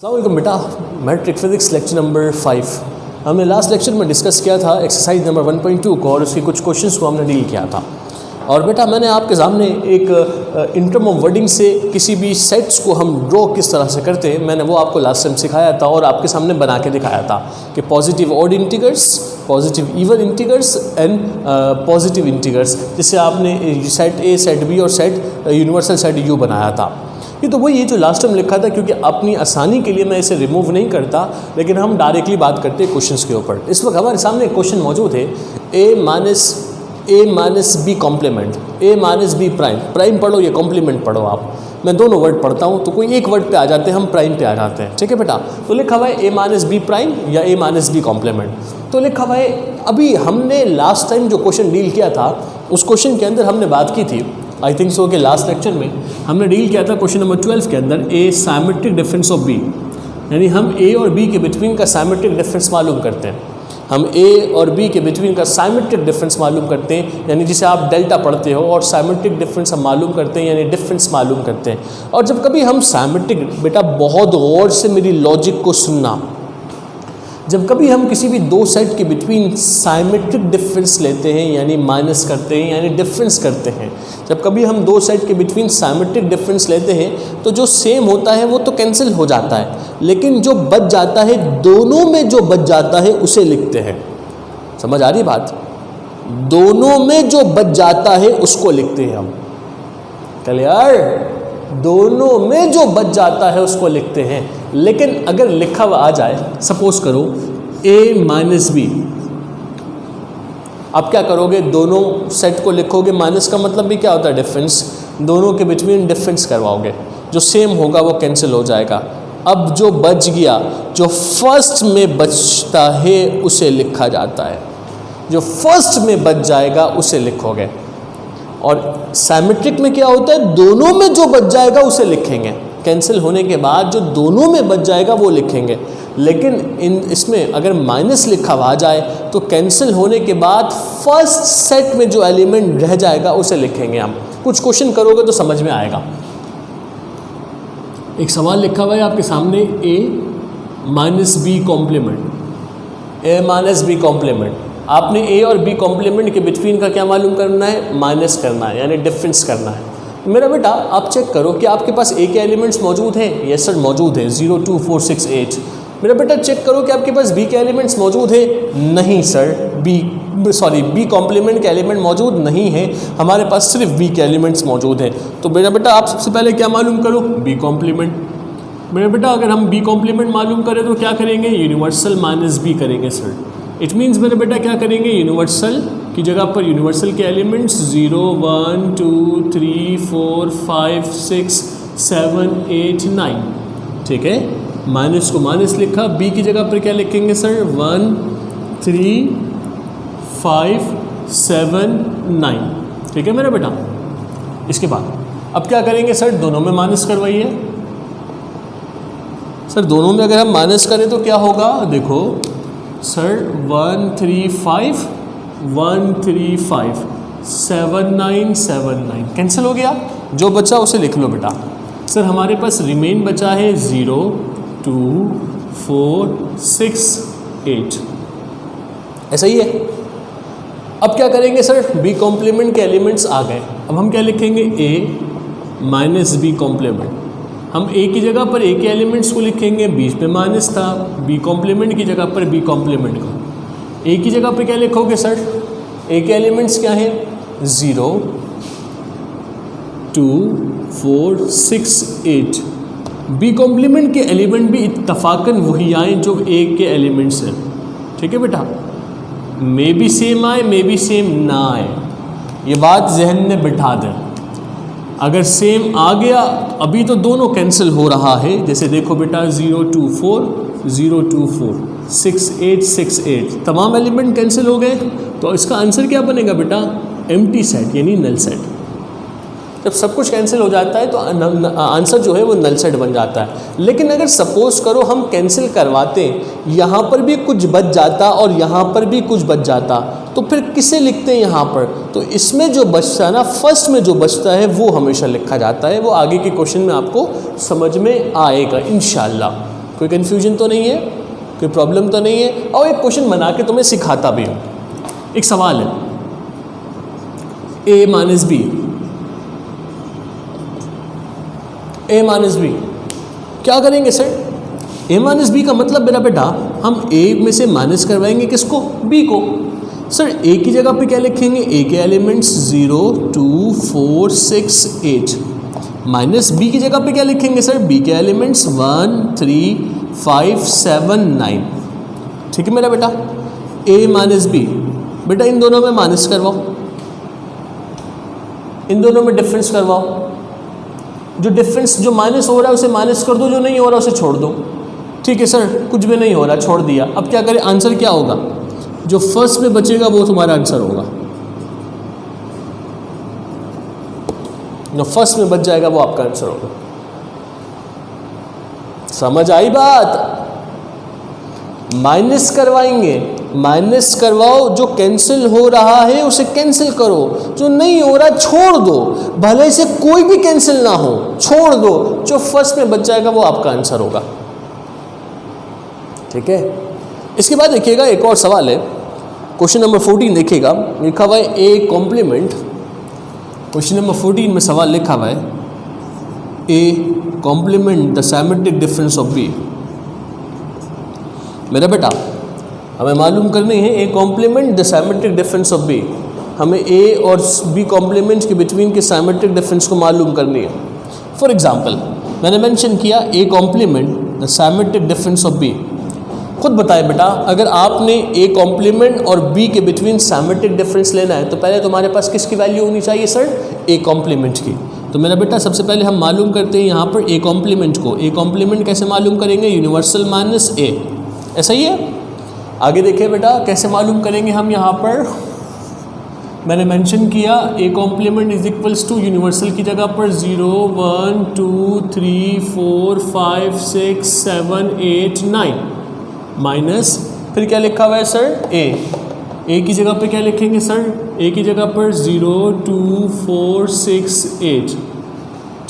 अस्सलाम बेटा, matric physics lecture number 5 हमने लास्ट लेक्चर में डिस्कस किया था एक्सरसाइज नंबर 1.2 को और उसके कुछ क्वेश्चंस को हमने डील किया था। और बेटा मैंने आपके सामने एक इन टर्म ऑफ वर्डिंग से किसी भी सेट्स को हम ड्रॉ किस तरह से करते हैं मैंने वो आपको लास्ट टाइम सिखाया था और आपके सामने बना के दिखाया था कि positive odd integers, positive even integers and positive integers, जिससे आपने सेट ए, सेट बी और सेट यूनिवर्सल सेट यू बनाया था। ये तो वही है जो लास्ट टाइम लिखा था, क्योंकि अपनी आसानी के लिए मैं इसे रिमूव नहीं करता, लेकिन हम डायरेक्टली बात करते हैं क्वेश्चंस के ऊपर। इस वक्त हमारे सामने एक क्वेश्चन मौजूद है, ए माइनस बी कॉम्प्लीमेंट, ए माइनस बी प्राइम। प्राइम पढ़ो या कॉम्प्लीमेंट पढ़ो आप, मैं दोनों वर्ड पढ़ता हूँ, तो कोई एक वर्ड पे आ जाते हैं, हम प्राइम पे आ जाते हैं। ठीक है बेटा, तो लिखा हुआ है ए माइनस बी प्राइम या ए माइनस बी कॉम्प्लीमेंट। तो लिखा हुआ है, अभी हमने लास्ट टाइम जो क्वेश्चन डील किया था उस क्वेश्चन के अंदर हमने बात की थी, आई थिंक सो कि लास्ट लेक्चर में हमने डील किया था क्वेश्चन नंबर 12 के अंदर ए साइमेट्रिक डिफरेंस ऑफ बी, यानी हम ए और बी के बिटवीन का साइमेट्रिक डिफरेंस मालूम करते हैं। हम ए और बी के बिटवीन का साइमेट्रिक डिफरेंस मालूम करते हैं, यानी जिसे आप डेल्टा पढ़ते हो, और साइमेट्रिक डिफरेंस हम मालूम करते हैं यानी डिफरेंस मालूम करते हैं। और जब कभी हम साइमेट्रिक, बेटा बहुत गौर से मेरी लॉजिक को सुनना, जब कभी हम किसी भी दो सेट के बिटवीन साइमेट्रिक डिफरेंस लेते हैं यानी माइनस करते हैं यानी डिफरेंस करते हैं, जब कभी हम दो सेट के बिटवीन साइमेट्रिक डिफरेंस लेते हैं तो जो सेम होता है वो तो कैंसिल हो जाता है, लेकिन जो बच जाता है, दोनों में जो बच जाता है उसे लिखते हैं। समझ आ रही बात? दोनों में जो बच जाता है उसको लिखते हैं हम। क्लियर? दोनों में जो बच जाता है उसको लिखते हैं। लेकिन अगर लिखा हुआ आ जाए, सपोज करो a माइनस बी, आप क्या करोगे? दोनों सेट को लिखोगे। माइनस का मतलब भी क्या होता है? डिफरेंस। दोनों के बिटवीन डिफरेंस करवाओगे, जो सेम होगा वो कैंसिल हो जाएगा। अब जो बच गया, जो फर्स्ट में बचता है उसे लिखा जाता है, जो फर्स्ट में बच जाएगा उसे लिखोगे। और साइमेट्रिक में क्या होता है? दोनों में जो बच जाएगा उसे लिखेंगे, कैंसिल होने के बाद जो दोनों में बच जाएगा वो लिखेंगे। लेकिन इसमें अगर माइनस लिखा हुआ आ जाए तो कैंसिल होने के बाद फर्स्ट सेट में जो एलिमेंट रह जाएगा उसे लिखेंगे हम। कुछ क्वेश्चन करोगे तो समझ में आएगा। एक सवाल लिखा हुआ है आपके सामने, ए माइनस बी कॉम्प्लीमेंट, ए माइनस बी कॉम्प्लीमेंट। आपने ए और बी कॉम्प्लीमेंट के बिटवीन का क्या मालूम करना है? माइनस करना है, यानी डिफरेंस करना है। मेरा बेटा आप चेक करो कि आपके पास ए के एलिमेंट्स मौजूद हैं। यस सर मौजूद है, 0 2 4 6 8। मेरा बेटा चेक करो कि आपके पास बी के एलिमेंट्स मौजूद है। नहीं सर, बी कॉम्प्लीमेंट के एलिमेंट मौजूद नहीं है, हमारे पास सिर्फ बी के एलिमेंट्स मौजूद हैं। तो मेरा बेटा आप सबसे पहले क्या मालूम करो? B complement. मेरा बेटा अगर हम बी कॉम्प्लीमेंट मालूम करें तो क्या करेंगे? यूनिवर्सल माइनस बी करेंगे सर। इट मीन्स मेरे बेटा क्या करेंगे? यूनिवर्सल की जगह पर यूनिवर्सल के एलिमेंट्स 0 1 2 3 4 5 6 7 8 9, ठीक है। माइनस को माइनस लिखा, बी की जगह पर क्या लिखेंगे सर? 1 3 5 7 9, ठीक है मेरा बेटा। इसके बाद अब क्या करेंगे सर? दोनों में माइनस करवाइए सर। दोनों में अगर हम माइनस करें तो क्या होगा? देखो सर 1 3 5 1 3 5 7 9 7 9, कैंसिल हो गया। जो बचा उसे लिख लो बेटा। सर हमारे पास रिमेन बचा है 0 2 4 6 8, ऐसा ही है। अब क्या करेंगे सर? बी कॉम्प्लीमेंट के एलिमेंट्स आ गए। अब हम क्या लिखेंगे? ए माइनस बी कॉम्प्लीमेंट। हम ए की जगह पर ए के एलिमेंट्स को लिखेंगे, बीच में माइनस था, बी कॉम्प्लीमेंट की जगह पर बी कॉम्प्लीमेंट को। ए की जगह पर क्या लिखोगे सर? ए के एलिमेंट्स क्या हैं? 0 2 4 6 8। बी कॉम्प्लीमेंट के एलिमेंट भी इत्तफाकन वही आए जो ए के एलिमेंट्स हैं, ठीक है बेटा। मे भी सेम आए, मे भी सेम ना आए, ये बात जहन में बिठा दें। अगर सेम आ गया, अभी तो दोनों कैंसिल हो रहा है, जैसे देखो बेटा 0 2 4 0 2 4 6 8 6 8, तमाम एलिमेंट कैंसिल हो गए। तो इसका आंसर क्या बनेगा बेटा? एम्प्टी सेट यानी नल सेट। जब सब कुछ कैंसिल हो जाता है तो आंसर जो है वो नल सेट बन जाता है। लेकिन अगर सपोज करो हम कैंसिल करवाते, यहाँ पर भी कुछ बच जाता और यहाँ पर भी कुछ बच जाता, तो फिर किसे लिखते हैं यहाँ पर? तो इसमें जो बचता है ना, फर्स्ट में जो बचता है वो हमेशा लिखा जाता है। वो आगे के क्वेश्चन में आपको समझ में आएगा इंशाल्लाह। कोई कन्फ्यूजन तो नहीं है, कोई प्रॉब्लम तो नहीं है? और एक क्वेश्चन बना के तुम्हें सिखाता भी हूँ। एक सवाल है, a minus B, a minus B क्या करेंगे सर? a माइनस बी का मतलब मेरा बेटा हम a में से माइनस करवाएंगे किसको? b को। सर a की जगह पे क्या लिखेंगे? a के एलिमेंट्स 0, 2, 4, 6, 8 माइनस b की जगह पे क्या लिखेंगे सर? b के एलिमेंट्स 1, 3, 5, 7, 9। ठीक है मेरा बेटा, a माइनस b। बेटा इन दोनों में माइनस करवाओ, इन दोनों में डिफरेंस करवाओ। जो डिफरेंस, जो माइनस हो रहा है उसे माइनस कर दो, जो नहीं हो रहा उसे छोड़ दो। ठीक है सर, कुछ भी नहीं हो रहा, छोड़ दिया। अब क्या करें? आंसर क्या होगा? जो फर्स्ट में बचेगा वो तुम्हारा आंसर होगा, जो फर्स्ट में बच जाएगा वो आपका आंसर होगा। समझ आई बात? माइनस करवाएंगे, माइनस करवाओ, जो कैंसिल हो रहा है उसे कैंसिल करो, जो नहीं हो रहा छोड़ दो, भले से कोई भी कैंसिल ना हो, छोड़ दो, जो फर्स्ट में बच जाएगा वो आपका आंसर होगा। ठीक है, इसके बाद देखिएगा एक और सवाल है, क्वेश्चन नंबर 14 देखिएगा, लिखा हुआ है ए कॉम्प्लीमेंट। क्वेश्चन नंबर 14 में सवाल लिखा हुआ है A complement the symmetric difference of B. मेरा बेटा हमें मालूम करनी है A complement the symmetric difference of B. हमें ए और बी कॉम्प्लीमेंट्स के बिटवीन के सिमेट्रिक डिफरेंस को मालूम करनी है। फॉर एग्जांपल मैंने मेंशन किया A complement the symmetric difference of B. खुद बताए बेटा, अगर आपने ए कॉम्प्लीमेंट और बी के बिटवीन सिमेट्रिक डिफरेंस लेना है तो पहले तुम्हारे पास किसकी वैल्यू होनी चाहिए सर? ए कॉम्प्लीमेंट की। तो मेरा बेटा सबसे पहले हम मालूम करते हैं यहाँ पर ए कॉम्प्लीमेंट को। ए कॉम्प्लीमेंट कैसे मालूम करेंगे? यूनिवर्सल माइनस ए, ऐसा ही है। आगे देखिए बेटा कैसे मालूम करेंगे हम यहाँ पर, मैंने मेंशन किया A complement is equals to universal की जगह पर 0, 1, 2, 3, 4, 5, 6, 7, 8, 9 माइनस फिर क्या लिखा हुआ है सर? ए की जगह पे क्या लिखेंगे सर? ए की जगह पर 0, 2, 4, 6, 8।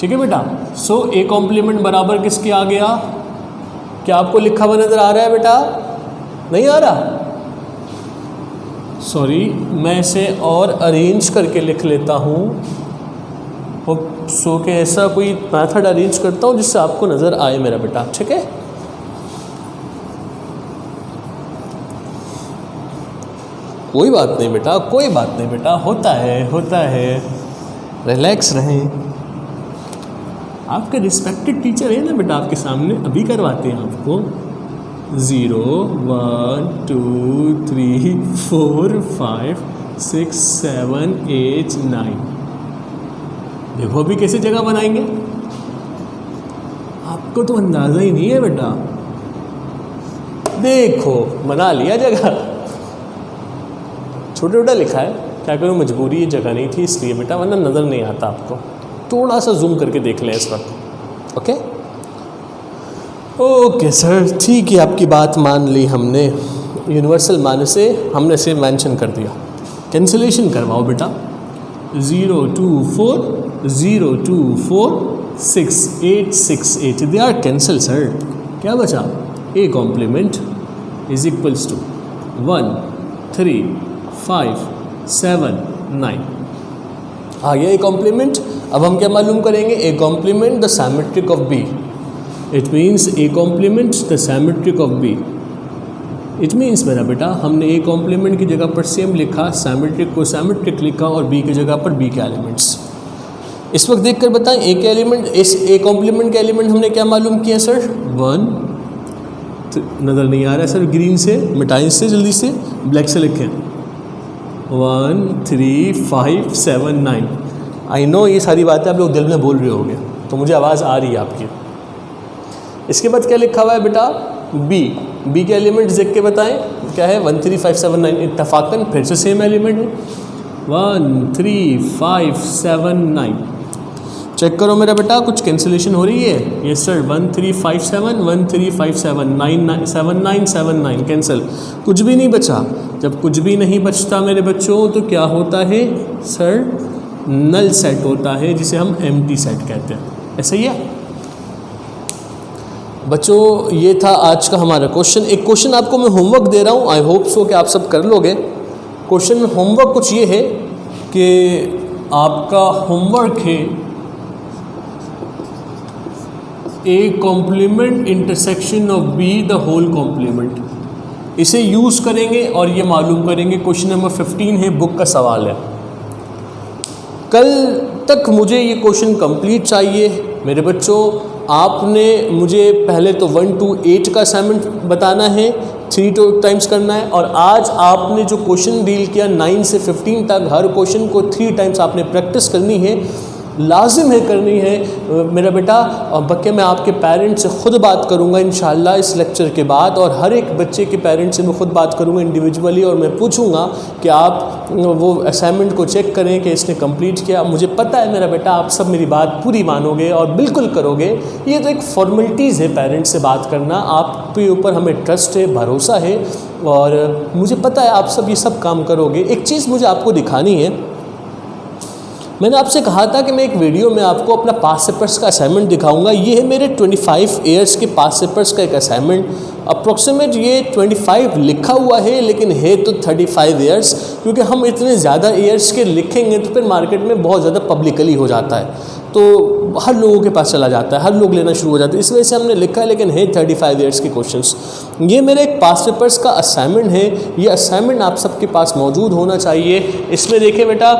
ठीक है बेटा, सो ए कॉम्प्लीमेंट बराबर किसके आ गया? क्या आपको लिखा हुआ नज़र आ रहा है बेटा? नहीं आ रहा? सॉरी, मैं इसे और अरेंज करके लिख लेता हूँ। सो के ऐसा कोई मेथड अरेंज करता हूँ जिससे आपको नज़र आए मेरा बेटा। ठीक है, कोई बात नहीं बेटा, कोई बात नहीं बेटा, होता है, होता है, रिलैक्स रहें। आपके रिस्पेक्टेड टीचर है ना बेटा आपके सामने, अभी करवाते हैं आपको। 0, 1, 2, 3, 4, 5, 6, 7, 8, 9। देखो अभी कैसे जगह बनाएंगे, आपको तो अंदाज़ा ही नहीं है बेटा। देखो बना लिया जगह, छोटा छोटा लिखा है, क्या करूँ, मजबूरी, ये जगह नहीं थी इसलिए बेटा, वरना नज़र नहीं आता आपको। थोड़ा सा जूम करके देख लें इस वक्त। ओके ओके सर, ठीक है, आपकी बात मान ली हमने। यूनिवर्सल मान से हमने सिर्फ मेंशन कर दिया। कैंसिलेशन करवाओ बेटा। 0, 2, 4, 0, 2, 4, 6, 8, 6, 8 दे आर कैंसिल सर। क्या बचा? A complement is equals to 1, 3, 5, 7, 9 आ गया ए कॉम्प्लीमेंट। अब हम क्या मालूम करेंगे? A complement the symmetric of B. It means A complement the symmetric of B. It means मेरा बेटा हमने ए कॉम्प्लीमेंट की जगह पर सेम लिखा, सिमेट्रिक को सिमेट्रिक लिखा और बी की जगह पर बी के एलिमेंट्स। इस वक्त देखकर बताएं ए के एलिमेंट, इस ए कॉम्प्लीमेंट के एलिमेंट हमने क्या मालूम किया सर? 1, नज़र नहीं आ रहा है सर, ग्रीन से मिटाएं, इससे जल्दी से ब्लैक से लिखें। 1, 3, 5, 7, 9। आई नो ये सारी बातें आप लोग दिल में बोल रहे होंगे, तो मुझे आवाज़ आ रही है आपकी। इसके बाद क्या लिखा हुआ है बेटा? बी के एलिमेंट्स देख के बताएं क्या है? 1, 3, 5, 7, 9। इत्तफाकन फिर से सेम एलिमेंट है, 1, 3, 5, 7, 9। चेक करो मेरा बेटा, कुछ कैंसिलेशन हो रही है? यस सर, 1, 3, 5, 7, 1, 3, 5, 7, 9, 7, 9, 7, 9 कैंसिल, कुछ भी नहीं बचा। जब कुछ भी नहीं बचता मेरे बच्चों तो क्या होता है सर? नल सेट होता है, जिसे हम एम्प्टी सेट कहते हैं। ऐसा ही है। बच्चों ये था आज का हमारा क्वेश्चन। एक क्वेश्चन आपको मैं होमवर्क दे रहा हूँ, आई होप सो कि आप सब कर लोगे। क्वेश्चन में होमवर्क कुछ ये है कि आपका होमवर्क है A complement intersection of B the whole complement. इसे यूज़ करेंगे और ये मालूम करेंगे। क्वेश्चन नंबर 15 है, बुक का सवाल है। कल तक मुझे ये क्वेश्चन कंप्लीट चाहिए मेरे बच्चों। आपने मुझे पहले तो 1 to 8 का असाइनमेंट बताना है, 3 टाइम्स करना है, और आज आपने जो क्वेश्चन डील किया 9 से 15 तक, हर क्वेश्चन को 3 टाइम्स आपने प्रैक्टिस करनी है, लाजिम है करनी है मेरा बेटा। और बल्कि मैं आपके पेरेंट्स से ख़ुद बात करूंगा इंशाल्लाह इस लेक्चर के बाद, और हर एक बच्चे के पेरेंट्स से मैं ख़ुद बात करूंगा इंडिविजुअली, और मैं पूछूंगा कि आप वो असाइनमेंट को चेक करें कि इसने कंप्लीट किया। मुझे पता है मेरा बेटा आप सब मेरी बात पूरी मानोगे और बिल्कुल करोगे। ये तो एक फॉर्मेलिटीज़ है पेरेंट्स से बात करना, आपके ऊपर हमें ट्रस्ट है, भरोसा है, और मुझे पता है आप सब ये सब काम करोगे। एक चीज़ मुझे आपको दिखानी है। मैंने आपसे कहा था कि मैं एक वीडियो में आपको अपना पास्ट पेपर्स का असाइनमेंट दिखाऊंगा। ये है मेरे 25 ईयर्स के पास्ट पेपर्स का एक असाइनमेंट। अप्रॉक्सीमेट ये 25 लिखा हुआ है, लेकिन है तो 35 ईयर्स, क्योंकि हम इतने ज़्यादा ईयर्स के लिखेंगे तो फिर मार्केट में बहुत ज़्यादा पब्लिकली हो जाता है, तो हर लोगों के पास चला जाता है, हर लोग लेना शुरू हो जाते हैं। इस वजह से हमने लिखा है, लेकिन है 35 ईयर्स के क्वेश्चंस। ये मेरे एक पास्ट पेपर्स का असाइनमेंट है। ये असाइनमेंट आप सबके पास मौजूद होना चाहिए। इसमें देखिए बेटा,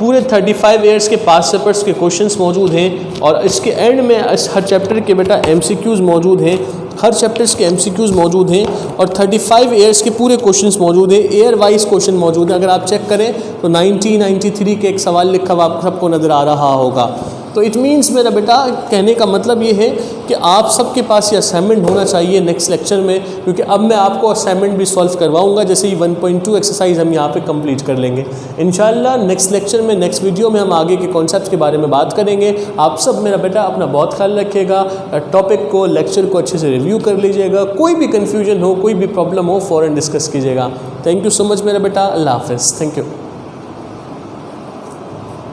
पूरे 35 ईयर्स के पास्ट पेपर्स के क्वेश्चंस मौजूद हैं, और इसके एंड में हर चैप्टर के बेटा MCQs मौजूद हैं, हर चैप्टर्स के MCQs मौजूद हैं, और 35 ईयर्स के पूरे क्वेश्चंस मौजूद हैं। ईयर वाइज क्वेश्चन मौजूद हैं। अगर आप चेक करें तो 1993 के एक सवाल लिखा हुआ आप सबको नज़र आ रहा होगा। तो इट मीन्स मेरा बेटा कहने का मतलब ये है कि आप सबके पास ये असाइनमेंट होना चाहिए नेक्स्ट लेक्चर में, क्योंकि अब मैं आपको असाइनमेंट भी सॉल्व करवाऊंगा। जैसे ही 1.2 एक्सरसाइज हम यहाँ पे कंप्लीट कर लेंगे इंशाल्लाह। नेक्स्ट लेक्चर में, नेक्स्ट वीडियो में हम आगे के कॉन्सेप्ट के बारे में बात करेंगे। आप सब मेरा बेटा अपना बहुत ख्याल रखिएगा, टॉपिक को, लेक्चर को अच्छे से रिव्यू कर लीजिएगा। कोई भी कन्फ्यूजन हो, कोई भी प्रॉब्लम हो, फ़ौरन डिस्कस कीजिएगा। थैंक यू सो मच मेरा बेटा। अल्लाह हाफ़िज़। Thank you.